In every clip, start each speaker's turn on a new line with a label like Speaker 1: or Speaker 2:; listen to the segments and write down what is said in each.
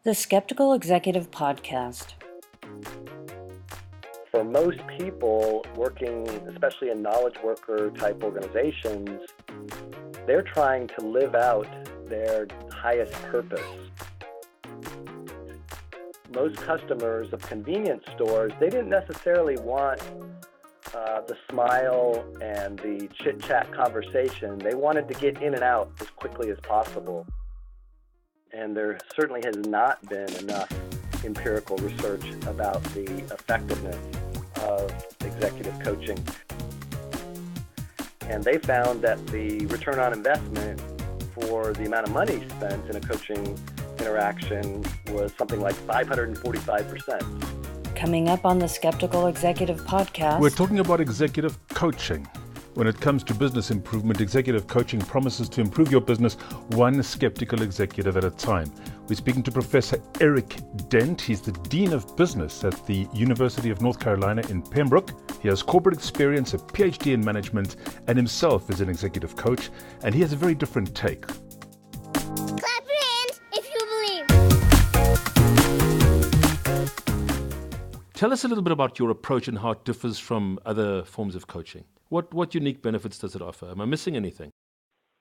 Speaker 1: The Skeptical Executive Podcast.
Speaker 2: For most people working, especially in knowledge worker type organizations, they're trying to live out their highest purpose. Most customers of convenience stores, they didn't necessarily want the smile and the chit-chat conversation. They wanted to get in and out as quickly as possible. And there certainly has not been enough empirical research about the effectiveness of executive coaching. And they found that the return on investment for the amount of money spent in a coaching interaction was something like 545%.
Speaker 1: Coming up on the Skeptical Executive Podcast.
Speaker 3: We're talking about executive coaching. When it comes to business improvement, executive coaching promises to improve your business one skeptical executive at a time. We're speaking to Professor Eric Dent. He's the Dean of Business at the University of North Carolina in Pembroke. He has corporate experience, a PhD in management, and himself is an executive coach, and he has a very different take.
Speaker 4: Clap your hands if you believe.
Speaker 3: Tell us a little bit about your approach and how it differs from other forms of coaching. What unique benefits does it offer? Am I missing anything?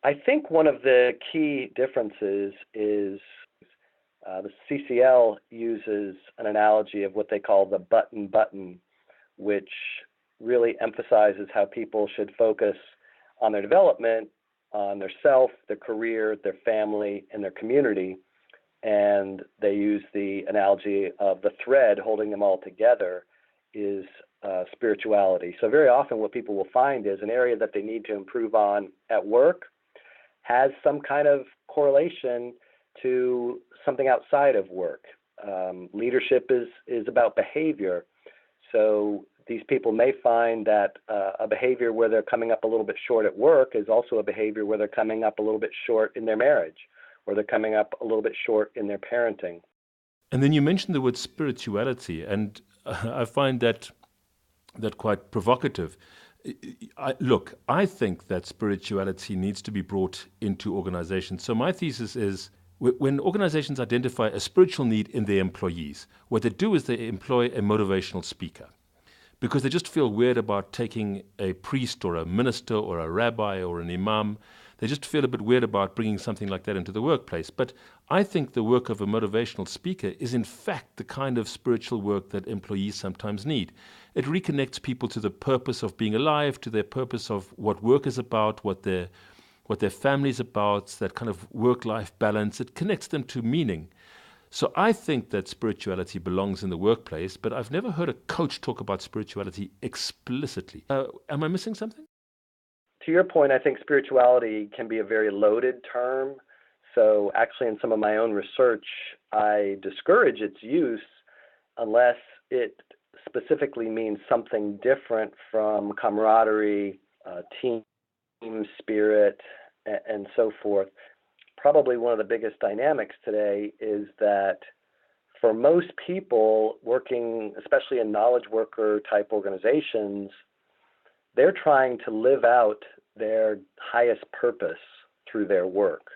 Speaker 2: I think one of the key differences is the CCL uses an analogy of what they call the button, which really emphasizes how people should focus on their development, on their self, their career, their family, and their community. And they use the analogy of the thread holding them all together is spirituality. So very often what people will find is an area that they need to improve on at work has some kind of correlation to something outside of work. Leadership is about behavior. So these people may find that a behavior where they're coming up a little bit short at work is also a behavior where they're coming up a little bit short in their marriage, or they're coming up a little bit short in their parenting.
Speaker 3: And then you mentioned the word spirituality, and I find that quite provocative. I think that spirituality needs to be brought into organizations. So my thesis is when organizations identify a spiritual need in their employees, what they do is they employ a motivational speaker because they just feel weird about taking a priest or a minister or a rabbi or an imam. They just feel a bit weird about bringing something like that into the workplace. But I think the work of a motivational speaker is in fact the kind of spiritual work that employees sometimes need. It reconnects people to the purpose of being alive, to their purpose of what work is about, what their family is about, that kind of work-life balance. It connects them to meaning. So I think that spirituality belongs in the workplace, but I've never heard a coach talk about spirituality explicitly. Am I missing something?
Speaker 2: To your point, I think spirituality can be a very loaded term. So actually in some of my own research, I discourage its use unless it specifically means something different from camaraderie, team spirit, and so forth. Probably one of the biggest dynamics today is that for most people working, especially in knowledge worker type organizations, they're trying to live out their highest purpose through their work.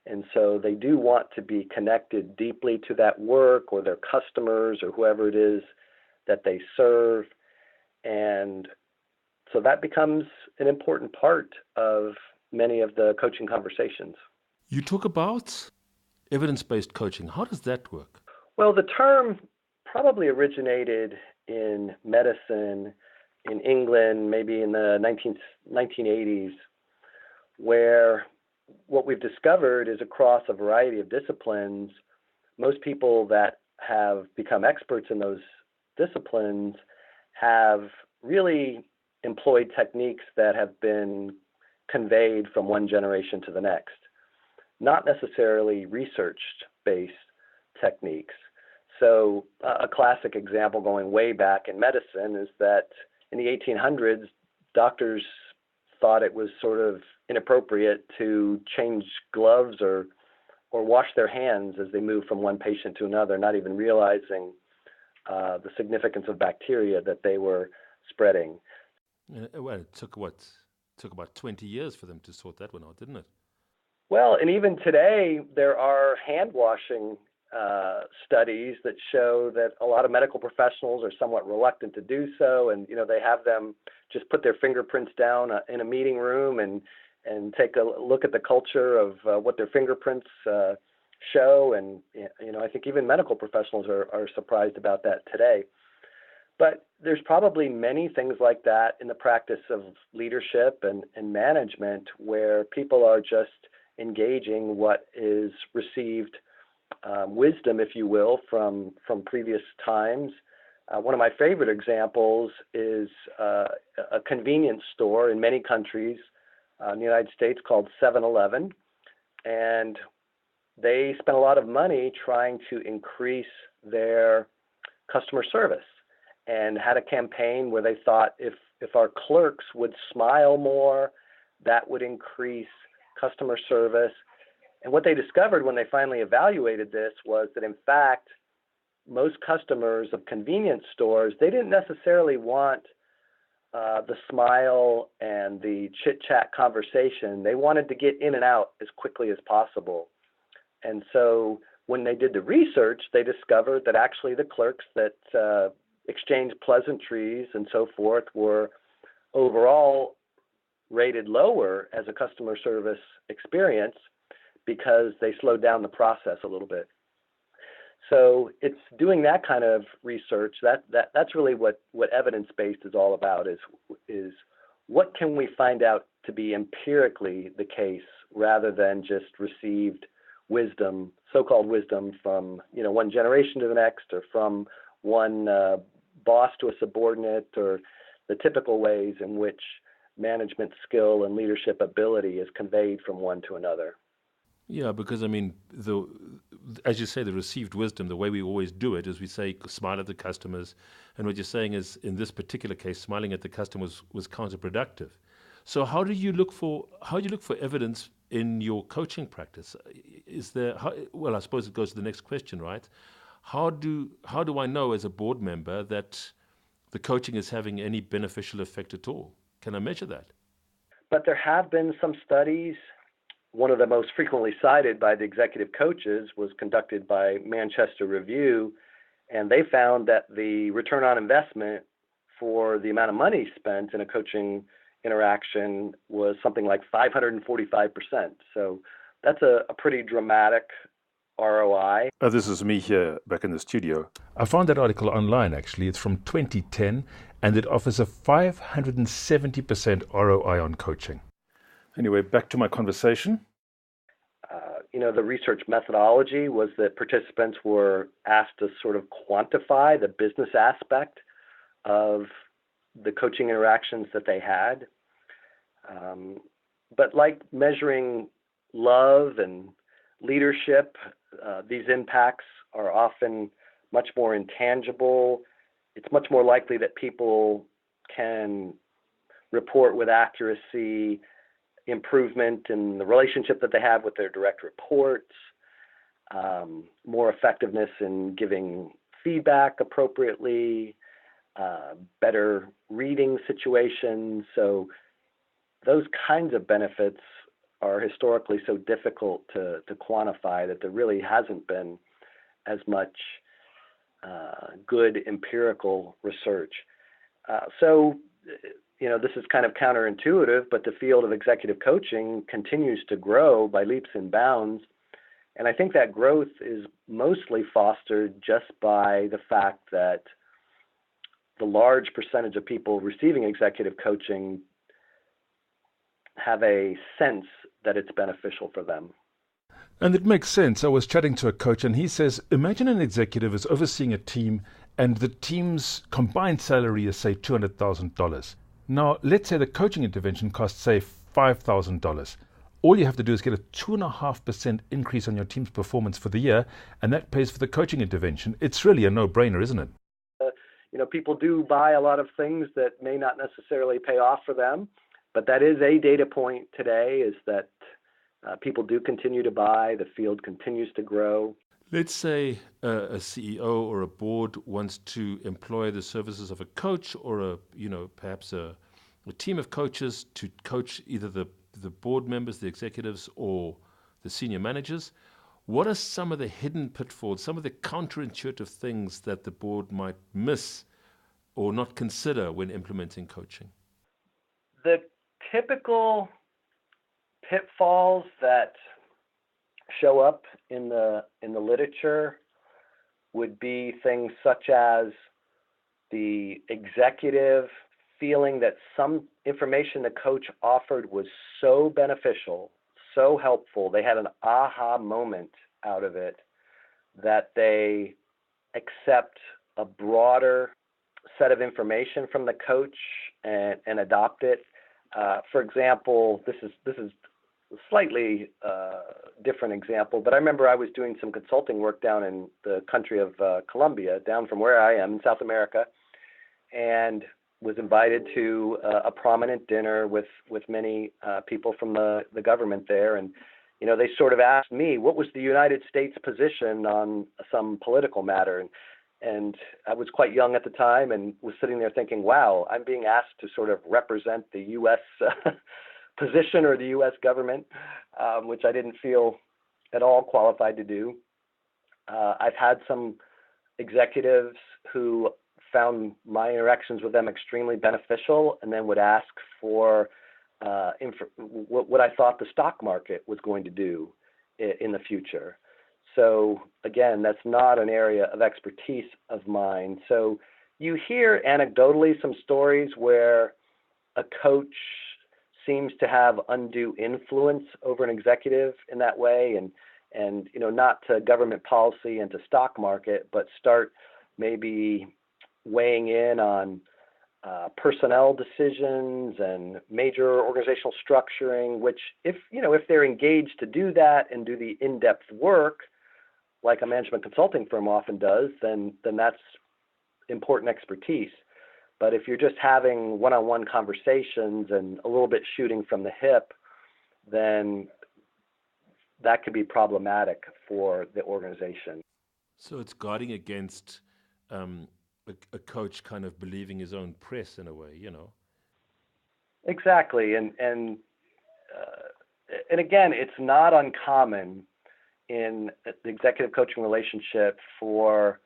Speaker 2: And so they do want to be connected deeply to that work or their customers or whoever it is that they serve. And so that becomes an important part of many of the coaching conversations.
Speaker 3: You talk about evidence-based coaching. How does that work?
Speaker 2: Well, the term probably originated in medicine in England, maybe in the 1980s, where what we've discovered is across a variety of disciplines, most people that have become experts in those disciplines have really employed techniques that have been conveyed from one generation to the next, not necessarily research-based techniques. So a classic example going way back in medicine is that in the 1800s, doctors thought it was sort of inappropriate to change gloves or wash their hands as they moved from one patient to another, not even realizing the significance of bacteria that they were spreading.
Speaker 3: Well, it took about 20 years for them to sort that one out, didn't it?
Speaker 2: Well, and even today, there are hand washing studies that show that a lot of medical professionals are somewhat reluctant to do so, and they have them just put their fingerprints down in a meeting room and take a look at the culture of what their fingerprints show, and I think even medical professionals are surprised about that today. But there's probably many things like that in the practice of leadership and management where people are just engaging what is received wisdom, if you will, from previous times. One of my favorite examples is a convenience store in many countries in the United States called 7-Eleven, and they spent a lot of money trying to increase their customer service, and had a campaign where they thought if our clerks would smile more, that would increase customer service. And what they discovered when they finally evaluated this was that, in fact, most customers of convenience stores, they didn't necessarily want the smile and the chit-chat conversation. They wanted to get in and out as quickly as possible. And so when they did the research, they discovered that actually the clerks that exchanged pleasantries and so forth were overall rated lower as a customer service experience because they slowed down the process a little bit. So it's doing that kind of research that's really what evidence-based is all about, is what can we find out to be empirically the case rather than just received wisdom, so-called wisdom from one generation to the next, or from one boss to a subordinate, or the typical ways in which management skill and leadership ability is conveyed from one to another.
Speaker 3: Yeah, because as you say, the received wisdom, the way we always do it is we say smile at the customers, and what you're saying is in this particular case, smiling at the customers was counterproductive. So how do you look for evidence in your coaching practice? Well, I suppose it goes to the next question, right? How do I know as a board member that the coaching is having any beneficial effect at all? Can I measure that?
Speaker 2: But there have been some studies. One of the most frequently cited by the executive coaches was conducted by Manchester Review, and they found that the return on investment for the amount of money spent in a coaching interaction was something like 545%. So that's a pretty dramatic ROI.
Speaker 5: This is me here back in the studio. I found that article online, actually. It's from 2010, and it offers a 570% ROI on coaching. Anyway, back to my conversation.
Speaker 2: The research methodology was that participants were asked to sort of quantify the business aspect of the coaching interactions that they had. But like measuring love and leadership, these impacts are often much more intangible. It's much more likely that people can report with accuracy improvement in the relationship that they have with their direct reports, more effectiveness in giving feedback appropriately, better reading situations. So those kinds of benefits are historically so difficult to quantify that there really hasn't been as much good empirical research. So this is kind of counterintuitive, but the field of executive coaching continues to grow by leaps and bounds. And I think that growth is mostly fostered just by the fact that the large percentage of people receiving executive coaching have a sense that it's beneficial for them.
Speaker 5: And it makes sense. I was chatting to a coach, and he says, imagine an executive is overseeing a team, and the team's combined salary is, say, $200,000. Now, let's say the coaching intervention costs, say, $5,000. All you have to do is get a 2.5% increase on your team's performance for the year, and that pays for the coaching intervention. It's really a no-brainer, isn't it?
Speaker 2: People do buy a lot of things that may not necessarily pay off for them, but that is a data point today, is that people do continue to buy, the field continues to grow.
Speaker 3: Let's say a CEO or a board wants to employ the services of a coach or perhaps a team of coaches to coach either the board members, the executives, or the senior managers. What are some of the hidden pitfalls, some of the counterintuitive things that the board might miss or not consider when implementing coaching?
Speaker 2: The typical pitfalls that show up in the literature would be things such as the executive feeling that some information the coach offered was so beneficial, so helpful, they had an aha moment out of it, that they accept a broader set of information from the coach and adopt it. For example, this is a slightly different example, but I remember I was doing some consulting work down in the country of Colombia, down from where I am in South America, and was invited to a prominent dinner with many people from the government there. And, you know, they sort of asked me, what was the United States position on some political matter? And I was quite young at the time and was sitting there thinking, wow, I'm being asked to sort of represent the U.S. position or the U.S. government, which I didn't feel at all qualified to do. I've had some executives who found my interactions with them extremely beneficial and then would ask for what I thought the stock market was going to do in the future. So again, that's not an area of expertise of mine. So you hear anecdotally some stories where a coach seems to have undue influence over an executive in that way, and you know, not to government policy and to stock market, but start maybe weighing in on personnel decisions and major organizational structuring, which if they're engaged to do that and do the in-depth work, like a management consulting firm often does, then that's important expertise. But if you're just having one-on-one conversations and a little bit shooting from the hip, then that could be problematic for the organization.
Speaker 3: So it's guarding against a coach kind of believing his own press in a way, you know.
Speaker 2: Exactly, and again, it's not uncommon in the executive coaching relationship for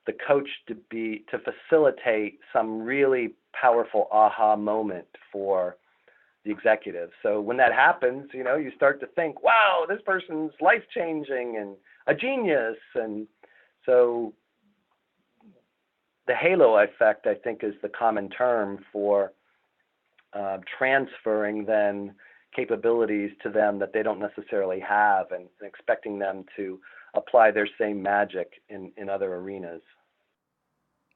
Speaker 2: the coach to facilitate some really powerful aha moment for the executive. So when that happens, you know, you start to think, wow, this person's life-changing and a genius. And so the halo effect, I think, is the common term for transferring then capabilities to them that they don't necessarily have, and expecting them to apply their same magic in other arenas.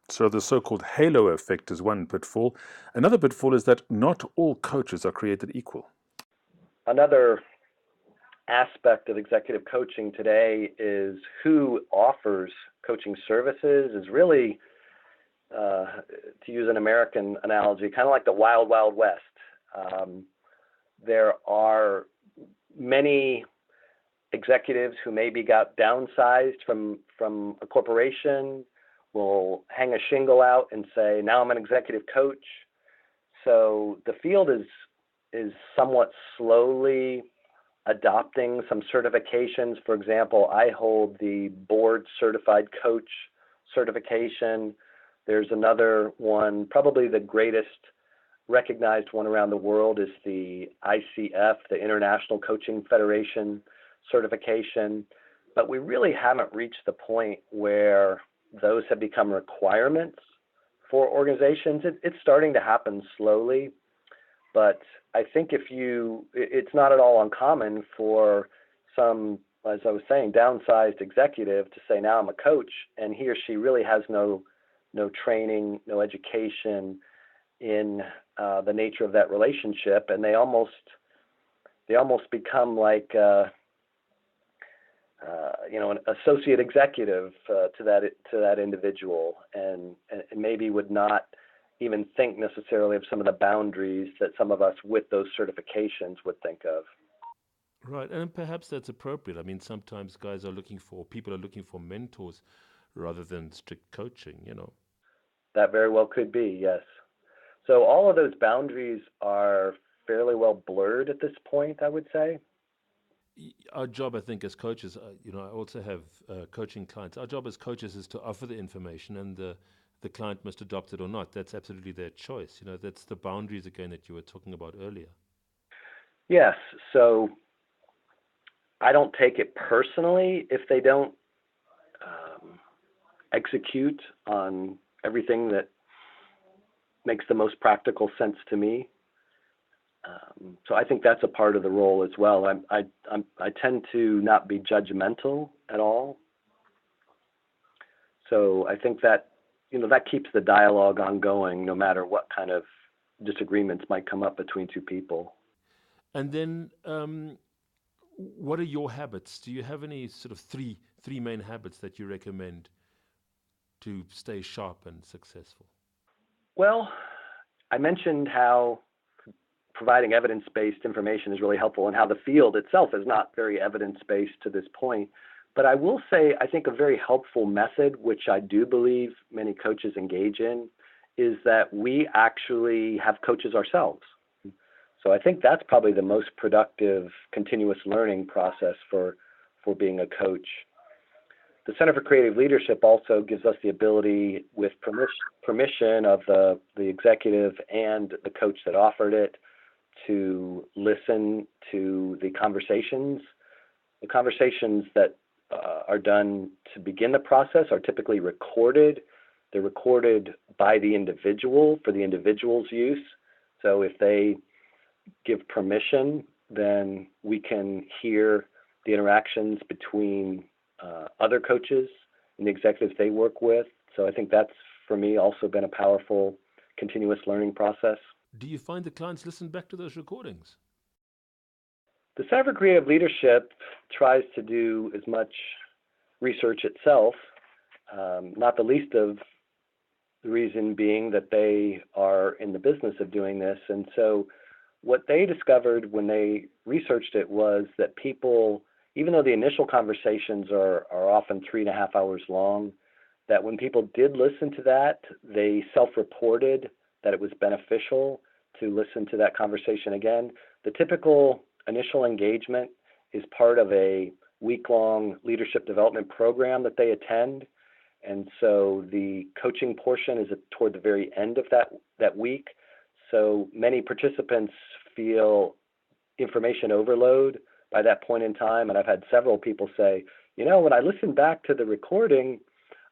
Speaker 5: So the so-called halo effect is one pitfall. Another pitfall is that not all coaches are created equal.
Speaker 2: Another aspect of executive coaching today is who offers coaching services is really, to use an American analogy, kind of like the wild, wild west. There are many executives who maybe got downsized from a corporation, will hang a shingle out and say, now I'm an executive coach. So the field is somewhat slowly adopting some certifications. For example, I hold the board certified coach certification. There's another one, probably the greatest recognized one around the world is the ICF, the International Coaching Federation certification. But we really haven't reached the point where those have become requirements for organizations. It's starting to happen slowly, but I think it's not at all uncommon for some, as I was saying, downsized executive to say, now I'm a coach, and he or she really has no training, no education in the nature of that relationship, and they almost become like an associate executive to that individual, and maybe would not even think necessarily of some of the boundaries that some of us with those certifications would think of.
Speaker 3: Right, and perhaps that's appropriate. I mean, sometimes people are looking for mentors rather than strict coaching, you know.
Speaker 2: That very well could be, yes. So all of those boundaries are fairly well blurred at this point, I would say.
Speaker 3: Our job, I think, as coaches, I also have coaching clients. Our job as coaches is to offer the information, and the client must adopt it or not. That's absolutely their choice. That's the boundaries again that you were talking about earlier.
Speaker 2: Yes. So I don't take it personally if they don't execute on everything that makes the most practical sense to me. So I think that's a part of the role as well. I tend to not be judgmental at all. So I think that that keeps the dialogue ongoing, no matter what kind of disagreements might come up between two people.
Speaker 3: And then, what are your habits? Do you have any sort of three main habits that you recommend to stay sharp and successful?
Speaker 2: Well, I mentioned how providing evidence-based information is really helpful, and how the field itself is not very evidence-based to this point. But I will say, I think a very helpful method, which I do believe many coaches engage in, is that we actually have coaches ourselves. So I think that's probably the most productive continuous learning process for being a coach. The Center for Creative Leadership also gives us the ability, with permission of the executive and the coach that offered it, to listen to the conversations. The conversations that are done to begin the process are typically recorded. They're recorded by the individual for the individual's use. So if they give permission, then we can hear the interactions between other coaches and the executives they work with. So I think that's, for me, also been a powerful continuous learning process.
Speaker 3: Do you find the clients listen back to those recordings?
Speaker 2: The Center for Creative Leadership tries to do as much research itself, not the least of the reason being that they are in the business of doing this. And so what they discovered when they researched it was that people, even though the initial conversations are often 3.5 hours long, that when people did listen to that, they self-reported that it was beneficial to listen to that conversation again. The typical initial engagement is part of a week-long leadership development program that they attend. And so the coaching portion is toward the very end of that week. So many participants feel information overload by that point in time. And I've had several people say, when I listened back to the recording,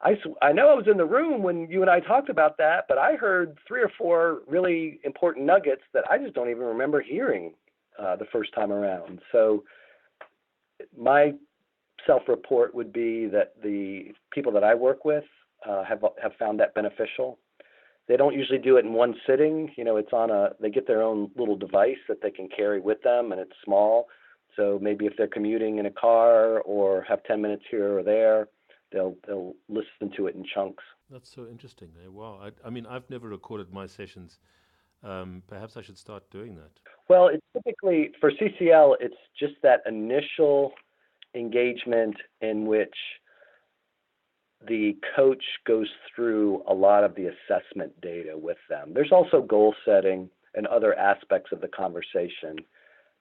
Speaker 2: I know I was in the room when you and I talked about that, but I heard 3 or 4 really important nuggets that I just don't even remember hearing the first time around. So my self-report would be that the people that I work with have found that beneficial. They don't usually do it in one sitting. They get their own little device that they can carry with them, and it's small. So maybe if they're commuting in a car or have 10 minutes here or there, they'll listen to it in chunks.
Speaker 3: That's so interesting. Wow. I mean, I've never recorded my sessions. Perhaps I should start doing that.
Speaker 2: Well, it's typically, for CCL, it's just that initial engagement in which the coach goes through a lot of the assessment data with them. There's also goal setting and other aspects of the conversation,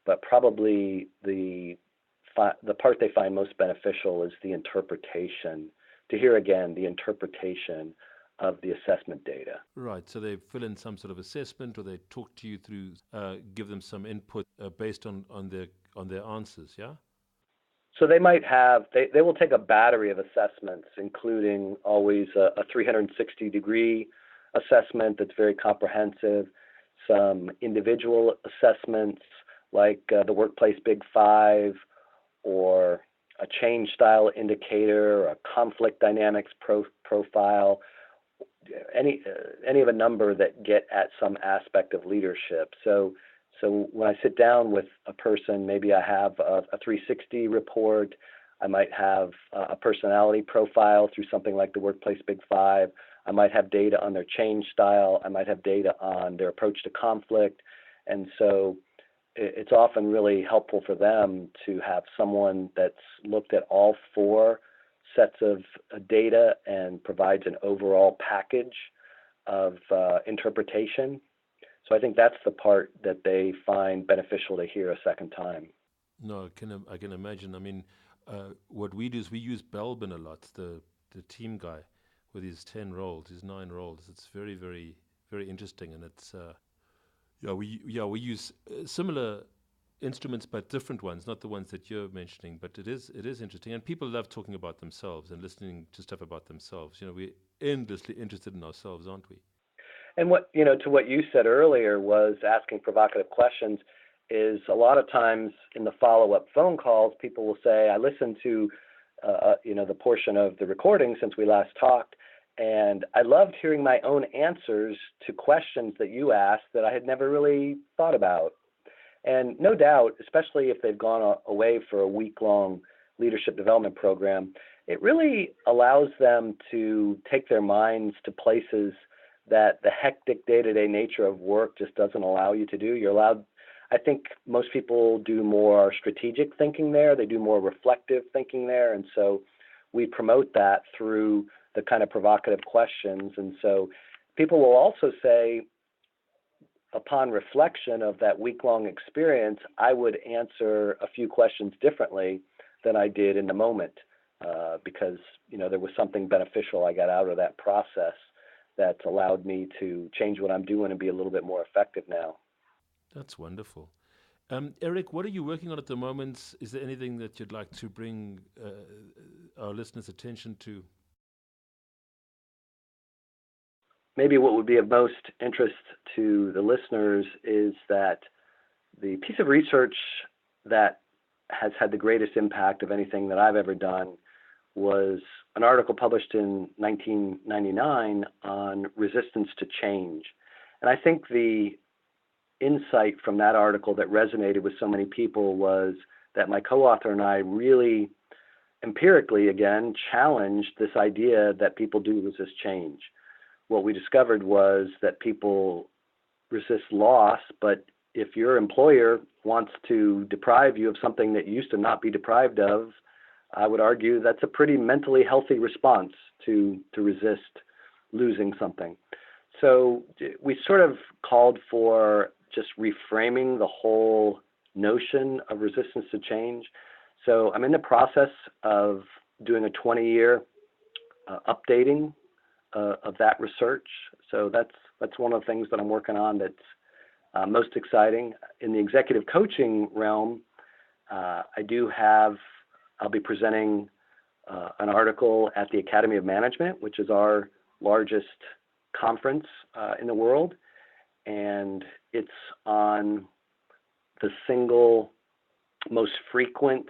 Speaker 2: but probably the part they find most beneficial is the interpretation, to hear again the interpretation of the assessment data.
Speaker 3: Right, so they fill in some sort of assessment, or they talk to you through, give them some input based on their answers, yeah?
Speaker 2: So they might have, they will take a battery of assessments, including always a 360-degree assessment that's very comprehensive, some individual assessments like the Workplace Big Five, or a change style indicator, or a conflict dynamics profile, any of a number that get at some aspect of leadership. So when I sit down with a person, maybe I have a 360 report. I might have a personality profile through something like the Workplace Big Five. I might have data on their change style. I might have data on their approach to conflict. And so it's often really helpful for them to have someone that's looked at all 4 sets of data and provides an overall package of interpretation. So I think that's the part that they find beneficial to hear a second time.
Speaker 3: No, I can imagine. I mean, what we do is we use Belbin a lot, the team guy with his 10 roles, his 9 roles. It's very, very, very interesting. And it's, we use similar instruments, but different ones, not the ones that you're mentioning. But it is interesting. And people love talking about themselves and listening to stuff about themselves. We're endlessly interested in ourselves, aren't we?
Speaker 2: And to what you said earlier was asking provocative questions is a lot of times in the follow-up phone calls, people will say, I listened to, the portion of the recording since we last talked, and I loved hearing my own answers to questions that you asked that I had never really thought about. And no doubt, especially if they've gone away for a week-long leadership development program, it really allows them to take their minds to places that the hectic day-to-day nature of work just doesn't allow you to do. You're allowed, I think most people do more strategic thinking there. They do more reflective thinking there. And so we promote that through the kind of provocative questions. And so people will also say, upon reflection of that week-long experience, I would answer a few questions differently than I did in the moment because, there was something beneficial I got out of that process that's allowed me to change what I'm doing and be a little bit more effective now.
Speaker 3: That's wonderful. Eric, what are you working on at the moment? Is there anything that you'd like to bring our listeners' attention to?
Speaker 2: Maybe what would be of most interest to the listeners is that the piece of research that has had the greatest impact of anything that I've ever done was an article published in 1999 on resistance to change. And I think the insight from that article that resonated with so many people was that my co-author and I really empirically, again, challenged this idea that people do resist change. What we discovered was that people resist loss, but if your employer wants to deprive you of something that used to not be deprived of, I would argue that's a pretty mentally healthy response to resist losing something. So we sort of called for just reframing the whole notion of resistance to change. So I'm in the process of doing a 20-year updating of that research. So that's one of the things that I'm working on that's most exciting. In the executive coaching realm, I'll be presenting an article at the Academy of Management, which is our largest conference in the world. And it's on the single most frequent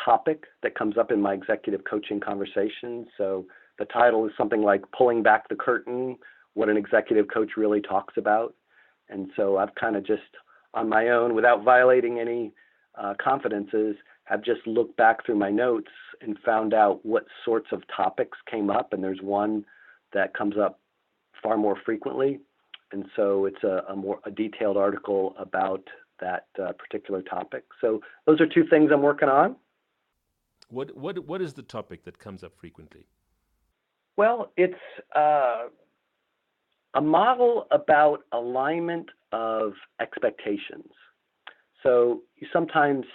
Speaker 2: topic that comes up in my executive coaching conversations. So the title is something like Pulling Back the Curtain, What an Executive Coach Really Talks About. And so I've kind of just on my own, without violating any confidences, I've just looked back through my notes and found out what sorts of topics came up. And there's one that comes up far more frequently. And so it's a detailed article about that particular topic. So those are two things I'm working on.
Speaker 3: What is the topic that comes up frequently?
Speaker 2: Well, it's a model about alignment of expectations. So you sometimes,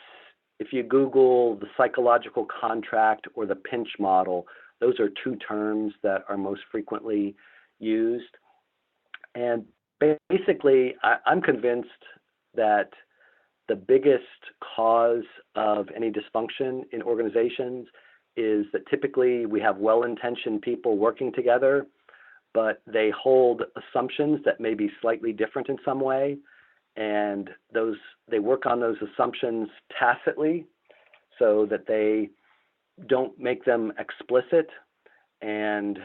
Speaker 2: if you Google the psychological contract or the pinch model, those are two terms that are most frequently used. And basically, I'm convinced that the biggest cause of any dysfunction in organizations is that typically we have well-intentioned people working together, but they hold assumptions that may be slightly different in some way, and they work on those assumptions tacitly so that they don't make them explicit. And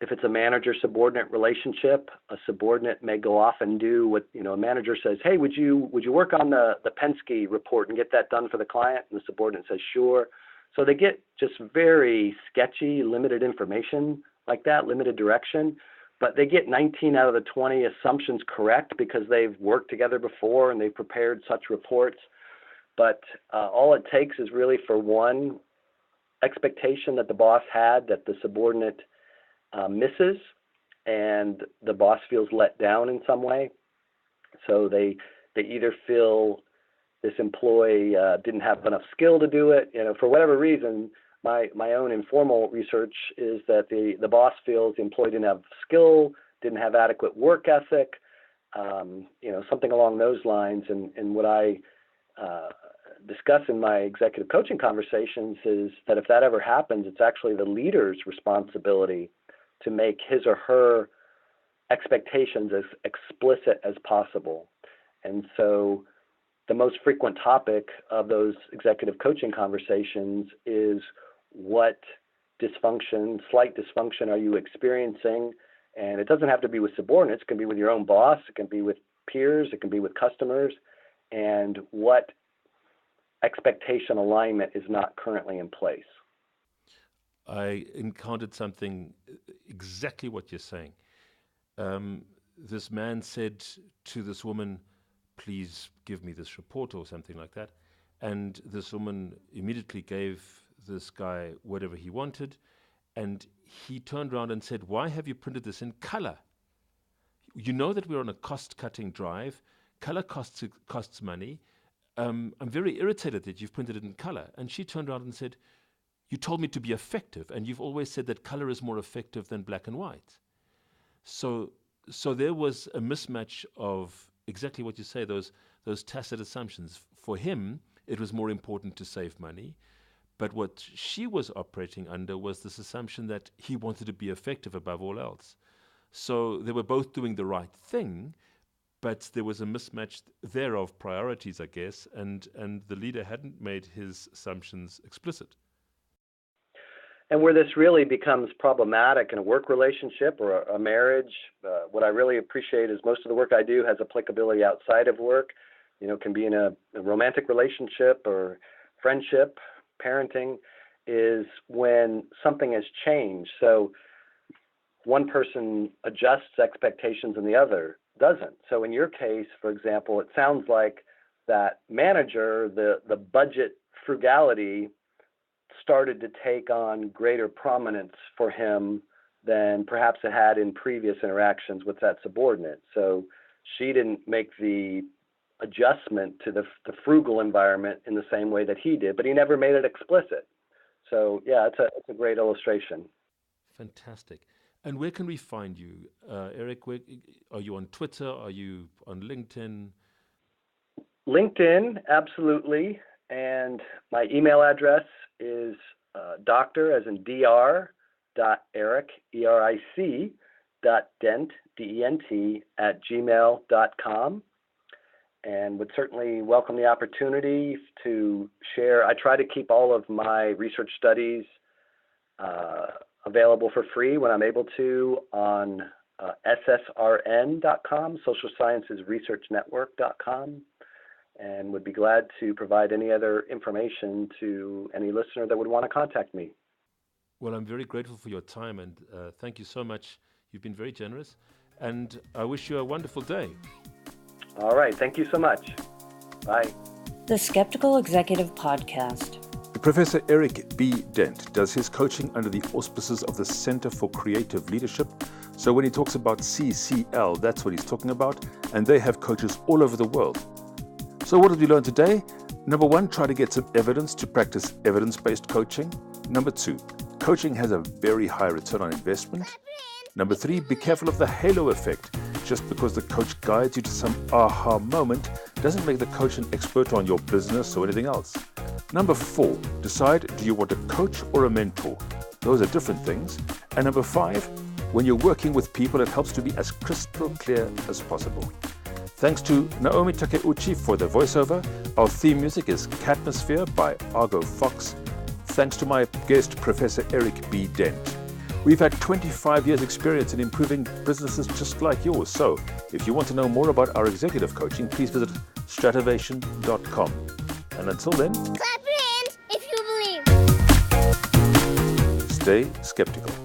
Speaker 2: if it's a manager-subordinate relationship, a subordinate may go off and do what, a manager says, hey, would you work on the Penske report and get that done for the client? And the subordinate says, sure. So they get just very sketchy, limited information like that, limited direction, but they get 19 out of the 20 assumptions correct because they've worked together before and they've prepared such reports. But all it takes is really for one expectation that the boss had that the subordinate misses, and the boss feels let down in some way. So they either feel this employee didn't have enough skill to do it. For whatever reason, my own informal research is that the boss feels the employee didn't have skill, didn't have adequate work ethic, something along those lines. And what I discuss in my executive coaching conversations is that if that ever happens, it's actually the leader's responsibility to make his or her expectations as explicit as possible. And so the most frequent topic of those executive coaching conversations is what slight dysfunction are you experiencing? And it doesn't have to be with subordinates. It can be with your own boss. It can be with peers. It can be with customers. And what expectation alignment is not currently in place?
Speaker 3: I encountered something exactly what you're saying. This man said to this woman, please give me this report or something like that. And this woman immediately gave this guy whatever he wanted. And he turned around and said, why have you printed this in color? You know that we're on a cost-cutting drive. Color costs money. I'm very irritated that you've printed it in color. And she turned around and said, you told me to be effective, and you've always said that color is more effective than black and white. So there was a mismatch of exactly what you say, those tacit assumptions. For him, it was more important to save money. But what she was operating under was this assumption that he wanted to be effective above all else. So they were both doing the right thing, but there was a mismatch there of priorities, I guess, and the leader hadn't made his assumptions explicit.
Speaker 2: And where this really becomes problematic in a work relationship or a marriage, what I really appreciate is most of the work I do has applicability outside of work. Can be in a romantic relationship or friendship, parenting, is when something has changed. So one person adjusts expectations and the other doesn't. So in your case, for example, it sounds like that manager, the budget frugality started to take on greater prominence for him than perhaps it had in previous interactions with that subordinate. So she didn't make the adjustment to the frugal environment in the same way that he did, but he never made it explicit. So yeah, it's a great illustration.
Speaker 3: Fantastic. And where can we find you, Eric? Are you on Twitter? Are you on LinkedIn?
Speaker 2: LinkedIn, absolutely. And my email address is doctor, as in dr.eric, E-R-I-C, .dent, D-E-N-T, @gmail.com. And would certainly welcome the opportunity to share. I try to keep all of my research studies available for free when I'm able to on ssrn.com, Social Sciences Research Network.com, and would be glad to provide any other information to any listener that would want to contact me.
Speaker 3: Well, I'm very grateful for your time, and thank you so much. You've been very generous, and I wish you a wonderful day.
Speaker 2: All right. Thank you so much. Bye.
Speaker 1: The Skeptical Executive Podcast.
Speaker 5: Professor Eric B. Dent does his coaching under the auspices of the Center for Creative Leadership. So when he talks about CCL, that's what he's talking about, and they have coaches all over the world. So what did we learn today? Number 1, try to get some evidence to practice evidence-based coaching. Number 2, coaching has a very high return on investment. Number 3, be careful of the halo effect. Just because the coach guides you to some aha moment doesn't make the coach an expert on your business or anything else. Number 4, decide, do you want a coach or a mentor? Those are different things. And number 5, when you're working with people, it helps to be as crystal clear as possible. Thanks to Naomi Takeuchi for the voiceover. Our theme music is Catmosphere by Argo Fox. Thanks to my guest, Professor Eric B. Dent. We've had 25 years experience in improving businesses just like yours. So if you want to know more about our executive coaching, please visit stratovation.com. And until then,
Speaker 4: Clap your hands if you believe.
Speaker 5: stay skeptical.